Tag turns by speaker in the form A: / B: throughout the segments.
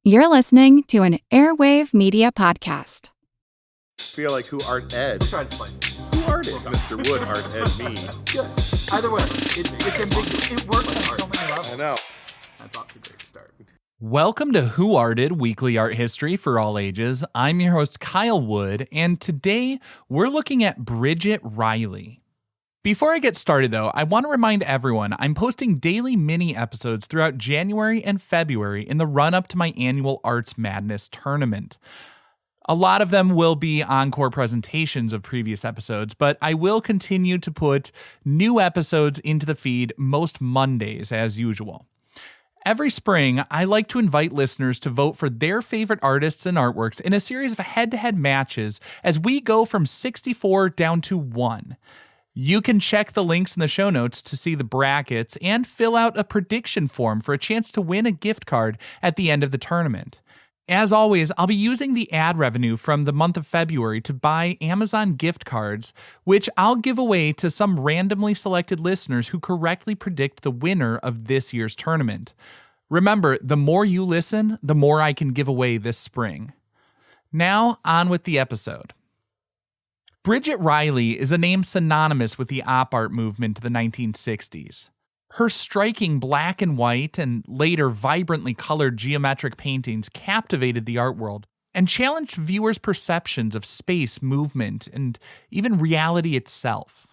A: You're listening to an Airwave Media Podcast.
B: Feel like who art Ed?
C: Try to spice it.
B: Who art is Mr. Wood art Ed me?
C: Good. Either way, it's ambiguous. It works on so many levels.
B: I know.
C: That's off to a great start.
D: Welcome to Who Arted, Weekly Art History for all ages. I'm your host, Kyle Wood, and today we're looking at Bridget Riley. Before I get started, though, I want to remind everyone I'm posting daily mini episodes throughout January and February in the run-up to my annual Arts Madness tournament. A lot of them will be encore presentations of previous episodes, but I will continue to put new episodes into the feed most Mondays as usual. Every spring, I like to invite listeners to vote for their favorite artists and artworks in a series of head-to-head matches as we go from 64 down to 1. You can check the links in the show notes to see the brackets and fill out a prediction form for a chance to win a gift card at the end of the tournament. As always, I'll be using the ad revenue from the month of February to buy Amazon gift cards, which I'll give away to some randomly selected listeners who correctly predict the winner of this year's tournament. Remember, the more you listen, the more I can give away this spring. Now, on with the episode. Bridget Riley is a name synonymous with the op art movement of the 1960s. Her striking black and white and later vibrantly colored geometric paintings captivated the art world and challenged viewers' perceptions of space, movement, and even reality itself.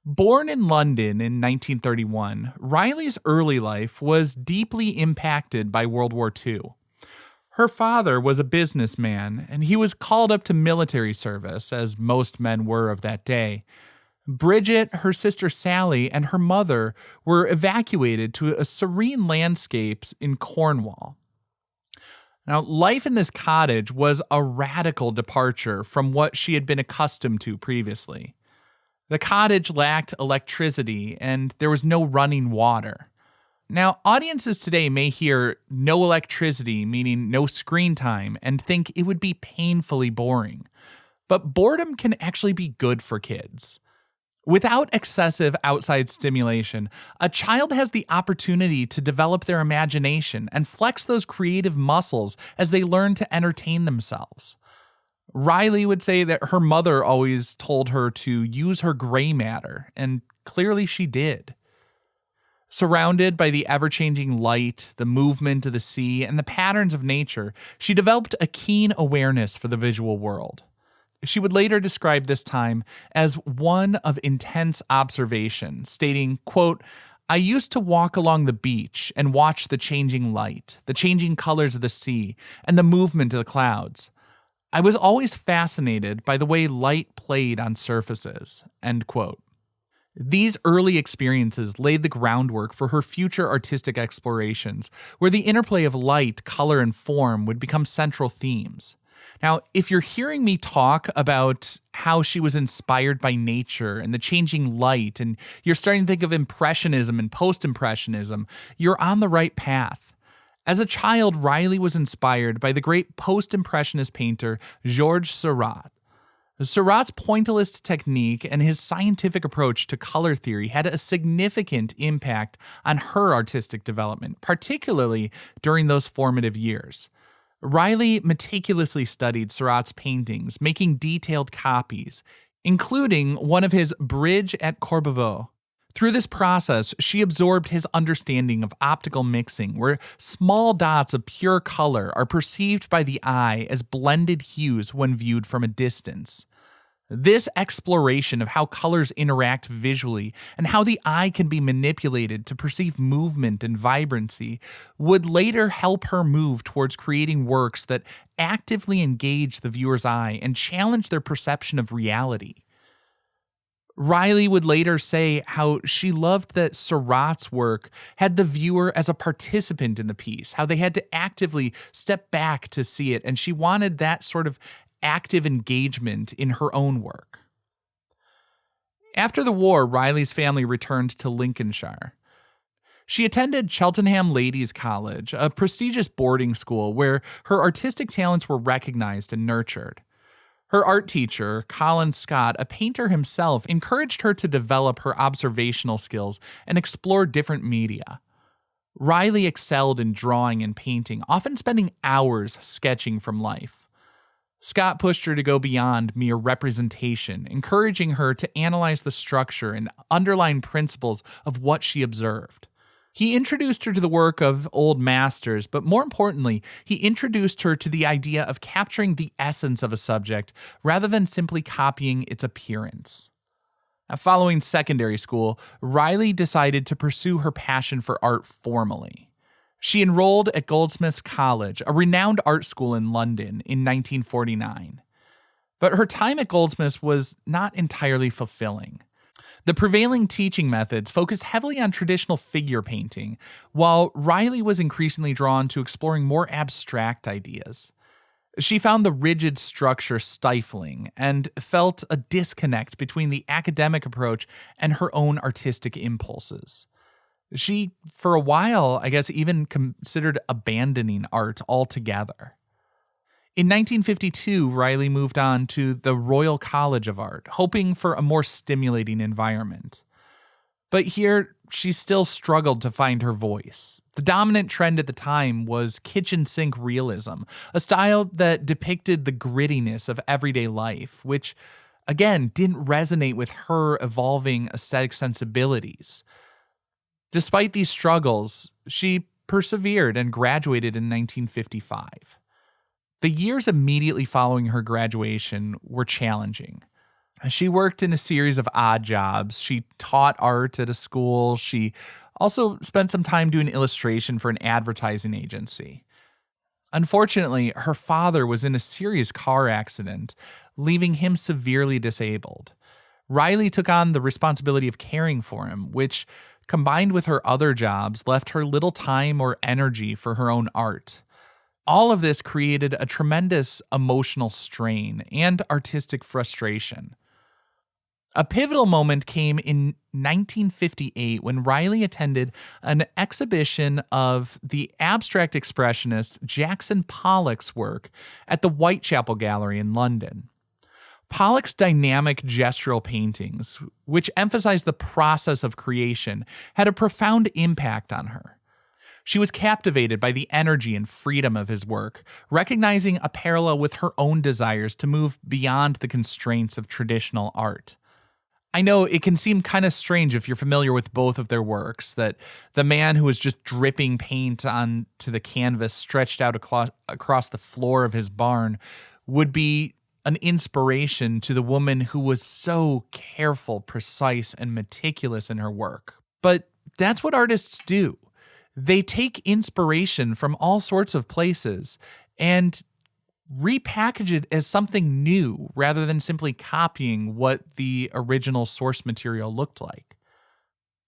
D: Born in London in 1931, Riley's early life was deeply impacted by World War II. Her father was a businessman, and he was called up to military service, as most men were of that day. Bridget, her sister Sally, and her mother were evacuated to a serene landscape in Cornwall. Now, life in this cottage was a radical departure from what she had been accustomed to previously. The cottage lacked electricity, and there was no running water. Now, audiences today may hear no electricity, meaning no screen time, and think it would be painfully boring. But boredom can actually be good for kids. Without excessive outside stimulation, a child has the opportunity to develop their imagination and flex those creative muscles as they learn to entertain themselves. Riley would say that her mother always told her to use her gray matter, and clearly she did. Surrounded by the ever-changing light, the movement of the sea, and the patterns of nature, she developed a keen awareness for the visual world. She would later describe this time as one of intense observation, stating, quote, "I used to walk along the beach and watch the changing light, the changing colors of the sea, and the movement of the clouds. I was always fascinated by the way light played on surfaces," end quote. These early experiences laid the groundwork for her future artistic explorations, where the interplay of light, color, and form would become central themes. Now, if you're hearing me talk about how she was inspired by nature and the changing light, and you're starting to think of Impressionism and Post-Impressionism, you're on the right path. As a child, Riley was inspired by the great Post-Impressionist painter Georges Seurat. Seurat's pointillist technique and his scientific approach to color theory had a significant impact on her artistic development, particularly during those formative years. Riley meticulously studied Seurat's paintings, making detailed copies, including one of his Bridge at Cornwall. Through this process, she absorbed his understanding of optical mixing, where small dots of pure color are perceived by the eye as blended hues when viewed from a distance. This exploration of how colors interact visually and how the eye can be manipulated to perceive movement and vibrancy would later help her move towards creating works that actively engage the viewer's eye and challenge their perception of reality. Riley would later say how she loved that Seurat's work had the viewer as a participant in the piece, how they had to actively step back to see it, and she wanted that sort of active engagement in her own work. After the war, Riley's family returned to Lincolnshire. She attended Cheltenham Ladies' College, a prestigious boarding school where her artistic talents were recognized and nurtured. Her art teacher, Colin Scott, a painter himself, encouraged her to develop her observational skills and explore different media. Riley excelled in drawing and painting, often spending hours sketching from life. Scott pushed her to go beyond mere representation, encouraging her to analyze the structure and underlying principles of what she observed. He introduced her to the work of old masters, but more importantly, he introduced her to the idea of capturing the essence of a subject rather than simply copying its appearance. Following secondary school, Riley decided to pursue her passion for art formally. She enrolled at Goldsmiths College, a renowned art school in London, in 1949. But her time at Goldsmiths was not entirely fulfilling. The prevailing teaching methods focused heavily on traditional figure painting, while Riley was increasingly drawn to exploring more abstract ideas. She found the rigid structure stifling and felt a disconnect between the academic approach and her own artistic impulses. She, for a while, I guess, even considered abandoning art altogether. In 1952, Riley moved on to the Royal College of Art, hoping for a more stimulating environment. But here, she still struggled to find her voice. The dominant trend at the time was kitchen sink realism, a style that depicted the grittiness of everyday life, which, again, didn't resonate with her evolving aesthetic sensibilities. Despite these struggles, she persevered and graduated in 1955. The years immediately following her graduation were challenging. She worked in a series of odd jobs. She taught art at a school. She also spent some time doing illustration for an advertising agency. Unfortunately, her father was in a serious car accident, leaving him severely disabled. Riley took on the responsibility of caring for him, which, combined with her other jobs, left her little time or energy for her own art. All of this created a tremendous emotional strain and artistic frustration. A pivotal moment came in 1958 when Riley attended an exhibition of the abstract expressionist Jackson Pollock's work at the Whitechapel Gallery in London. Pollock's dynamic gestural paintings, which emphasized the process of creation, had a profound impact on her. She was captivated by the energy and freedom of his work, recognizing a parallel with her own desires to move beyond the constraints of traditional art. I know it can seem kind of strange if you're familiar with both of their works, that the man who was just dripping paint onto the canvas stretched out across the floor of his barn would be an inspiration to the woman who was so careful, precise, and meticulous in her work. But that's what artists do. They take inspiration from all sorts of places and repackage it as something new rather than simply copying what the original source material looked like.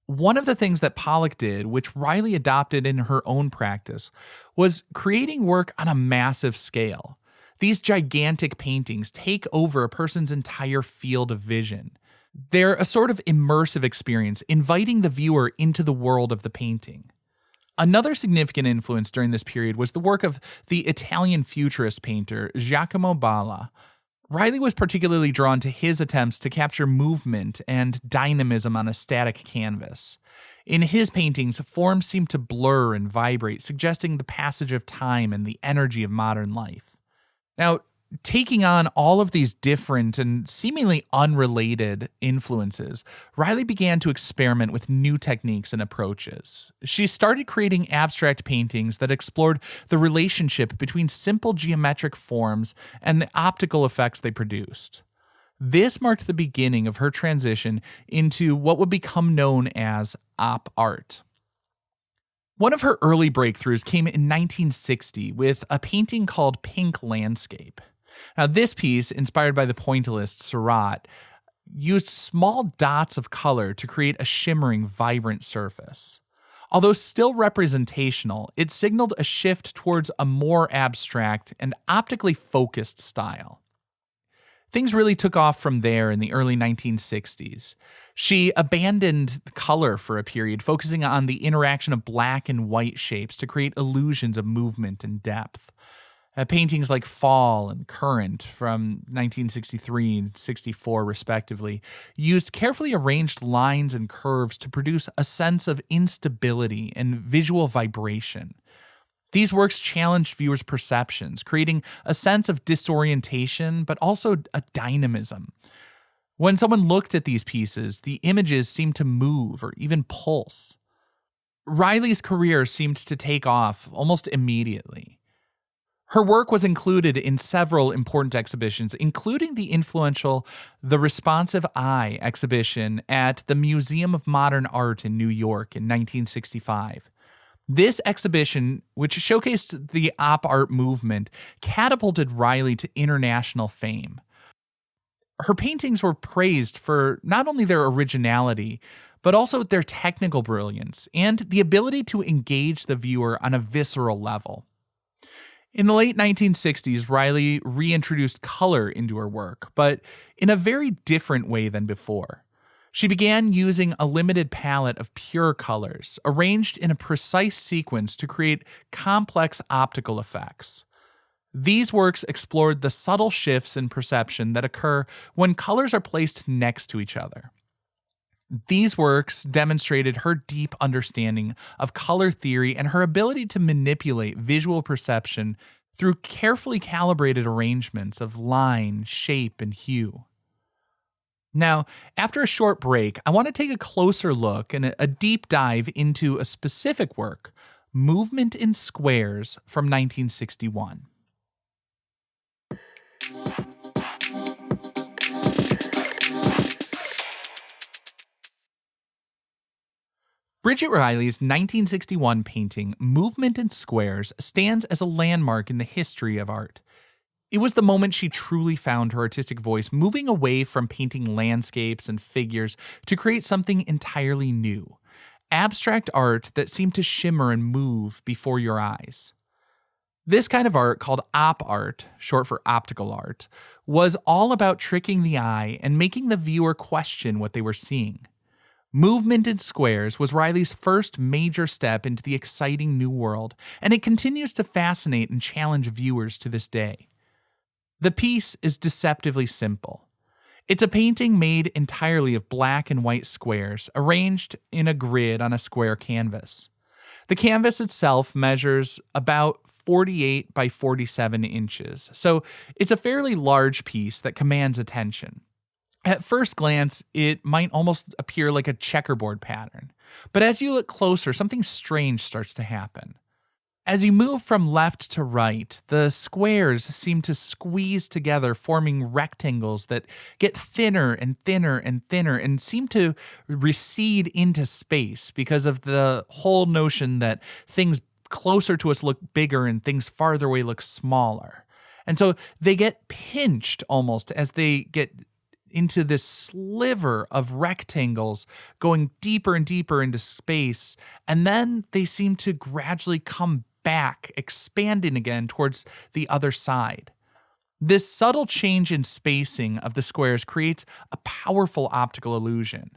D: One of the things that Pollock did, which Riley adopted in her own practice, was creating work on a massive scale. These gigantic paintings take over a person's entire field of vision. They're a sort of immersive experience, inviting the viewer into the world of the painting. Another significant influence during this period was the work of the Italian futurist painter Giacomo Balla. Riley was particularly drawn to his attempts to capture movement and dynamism on a static canvas. In his paintings, forms seemed to blur and vibrate, suggesting the passage of time and the energy of modern life. Now, taking on all of these different and seemingly unrelated influences, Riley began to experiment with new techniques and approaches. She started creating abstract paintings that explored the relationship between simple geometric forms and the optical effects they produced. This marked the beginning of her transition into what would become known as op art. One of her early breakthroughs came in 1960 with a painting called Pink Landscape. Now, this piece, inspired by the pointillist Seurat, used small dots of color to create a shimmering, vibrant surface. Although still representational, it signaled a shift towards a more abstract and optically focused style. Things really took off from there in the early 1960s. She abandoned color for a period, focusing on the interaction of black and white shapes to create illusions of movement and depth. Paintings like Fall and Current from 1963 and 64, respectively, used carefully arranged lines and curves to produce a sense of instability and visual vibration. These works challenged viewers' perceptions, creating a sense of disorientation, but also a dynamism. When someone looked at these pieces, the images seemed to move or even pulse. Riley's career seemed to take off almost immediately. Her work was included in several important exhibitions, including the influential The Responsive Eye exhibition at the Museum of Modern Art in New York in 1965. This exhibition, which showcased the op art movement, catapulted Riley to international fame. Her paintings were praised for not only their originality, but also their technical brilliance and the ability to engage the viewer on a visceral level. In the late 1960s, Riley reintroduced color into her work, but in a very different way than before. She began using a limited palette of pure colors, arranged in a precise sequence to create complex optical effects. These works explored the subtle shifts in perception that occur when colors are placed next to each other. These works demonstrated her deep understanding of color theory and her ability to manipulate visual perception through carefully calibrated arrangements of line, shape, and hue. Now, after a short break, I want to take a closer look and a deep dive into a specific work, Movement in Squares from 1961. Bridget Riley's 1961 painting, Movement in Squares, stands as a landmark in the history of art. It was the moment she truly found her artistic voice, moving away from painting landscapes and figures to create something entirely new. Abstract art that seemed to shimmer and move before your eyes. This kind of art, called op art, short for optical art, was all about tricking the eye and making the viewer question what they were seeing. Movement in Squares was Riley's first major step into the exciting new world, and it continues to fascinate and challenge viewers to this day. The piece is deceptively simple. It's a painting made entirely of black and white squares, arranged in a grid on a square canvas. The canvas itself measures about 48 by 47 inches, so it's a fairly large piece that commands attention. At first glance, it might almost appear like a checkerboard pattern, but as you look closer, something strange starts to happen. As you move from left to right, the squares seem to squeeze together, forming rectangles that get thinner and thinner and thinner and seem to recede into space because of the whole notion that things closer to us look bigger and things farther away look smaller. And so they get pinched almost as they get into this sliver of rectangles going deeper and deeper into space, and then they seem to gradually come back, expanding again towards the other side. This subtle change in spacing of the squares creates a powerful optical illusion.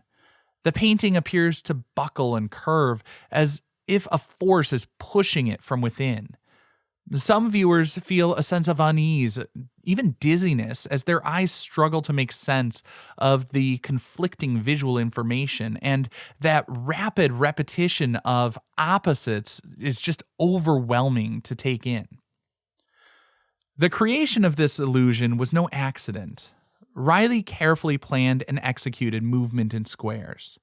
D: The painting appears to buckle and curve as if a force is pushing it from within. Some viewers feel a sense of unease, even dizziness, as their eyes struggle to make sense of the conflicting visual information, and that rapid repetition of opposites is just overwhelming to take in. The creation of this illusion was no accident. Riley carefully planned and executed Movement in Squares.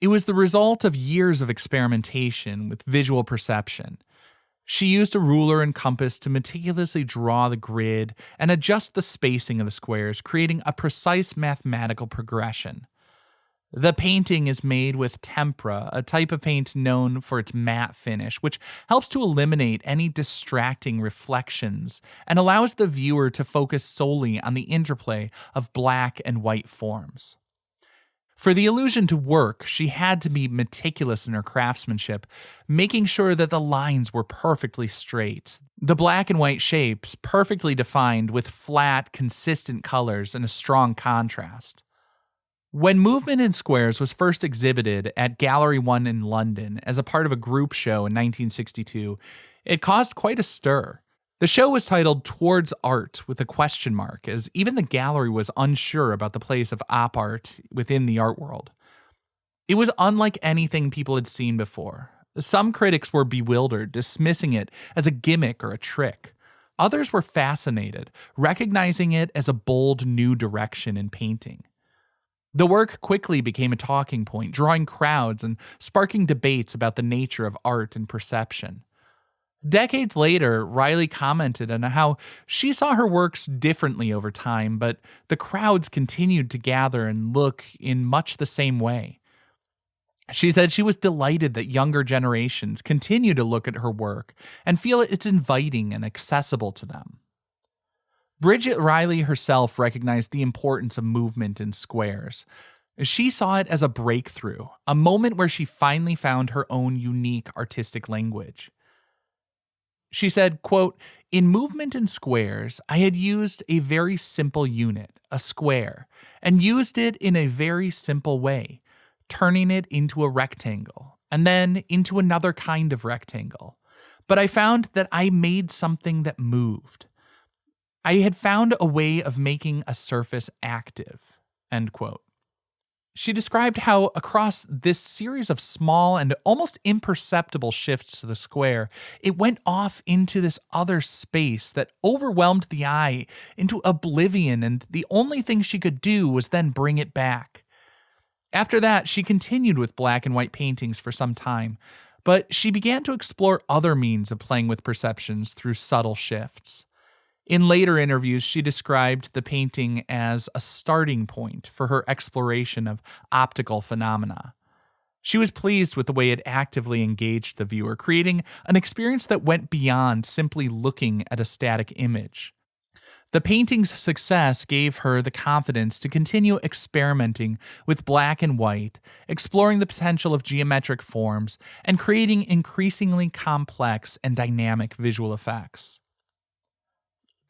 D: It was the result of years of experimentation with visual perception. She used a ruler and compass to meticulously draw the grid and adjust the spacing of the squares, creating a precise mathematical progression. The painting is made with tempera, a type of paint known for its matte finish, which helps to eliminate any distracting reflections and allows the viewer to focus solely on the interplay of black and white forms. For the illusion to work, she had to be meticulous in her craftsmanship, making sure that the lines were perfectly straight, the black and white shapes perfectly defined with flat, consistent colors and a strong contrast. When Movement in Squares was first exhibited at Gallery 1 in London as a part of a group show in 1962, it caused quite a stir. The show was titled Towards Art with a question mark, as even the gallery was unsure about the place of op art within the art world. It was unlike anything people had seen before. Some critics were bewildered, dismissing it as a gimmick or a trick. Others were fascinated, recognizing it as a bold new direction in painting. The work quickly became a talking point, drawing crowds and sparking debates about the nature of art and perception. Decades later, Riley commented on how she saw her works differently over time, but the crowds continued to gather and look in much the same way. She said she was delighted that younger generations continue to look at her work and feel it's inviting and accessible to them. Bridget Riley herself recognized the importance of movement in squares. She saw it as a breakthrough, a moment where she finally found her own unique artistic language. She said, quote, "In movement in squares, I had used a very simple unit, a square, and used it in a very simple way, turning it into a rectangle, and then into another kind of rectangle. But I found that I made something that moved. I had found a way of making a surface active," end quote. She described how across this series of small and almost imperceptible shifts to the square, it went off into this other space that overwhelmed the eye into oblivion, and the only thing she could do was then bring it back. After that, she continued with black and white paintings for some time, but she began to explore other means of playing with perceptions through subtle shifts. In later interviews, she described the painting as a starting point for her exploration of optical phenomena. She was pleased with the way it actively engaged the viewer, creating an experience that went beyond simply looking at a static image. The painting's success gave her the confidence to continue experimenting with black and white, exploring the potential of geometric forms, and creating increasingly complex and dynamic visual effects.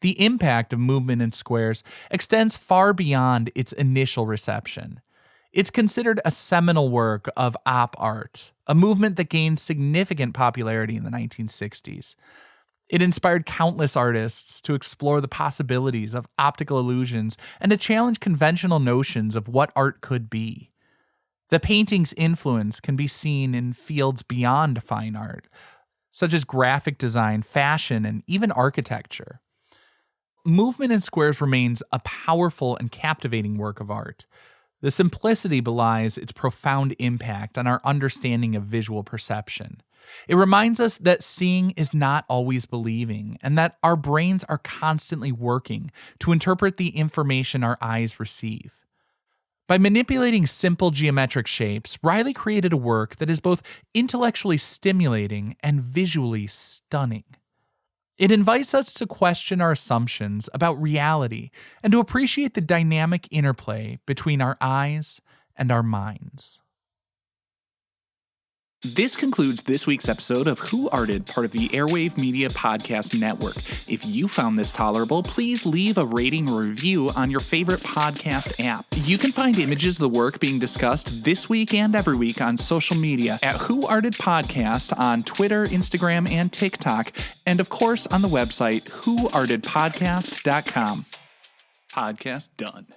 D: The impact of movement in squares extends far beyond its initial reception. It's considered a seminal work of op art, a movement that gained significant popularity in the 1960s. It inspired countless artists to explore the possibilities of optical illusions and to challenge conventional notions of what art could be. The painting's influence can be seen in fields beyond fine art, such as graphic design, fashion, and even architecture. Movement in squares remains a powerful and captivating work of art. The simplicity belies its profound impact on our understanding of visual perception. It reminds us that seeing is not always believing, and that our brains are constantly working to interpret the information our eyes receive. By manipulating simple geometric shapes, Riley created a work that is both intellectually stimulating and visually stunning. It invites us to question our assumptions about reality and to appreciate the dynamic interplay between our eyes and our minds. This concludes this week's episode of Who Arted, part of the Airwave Media Podcast Network. If you found this tolerable, please leave a rating or review on your favorite podcast app. You can find images of the work being discussed this week and every week on social media at Who Arted Podcast on Twitter, Instagram, and TikTok, and of course on the website whoartedpodcast.com. Podcast done.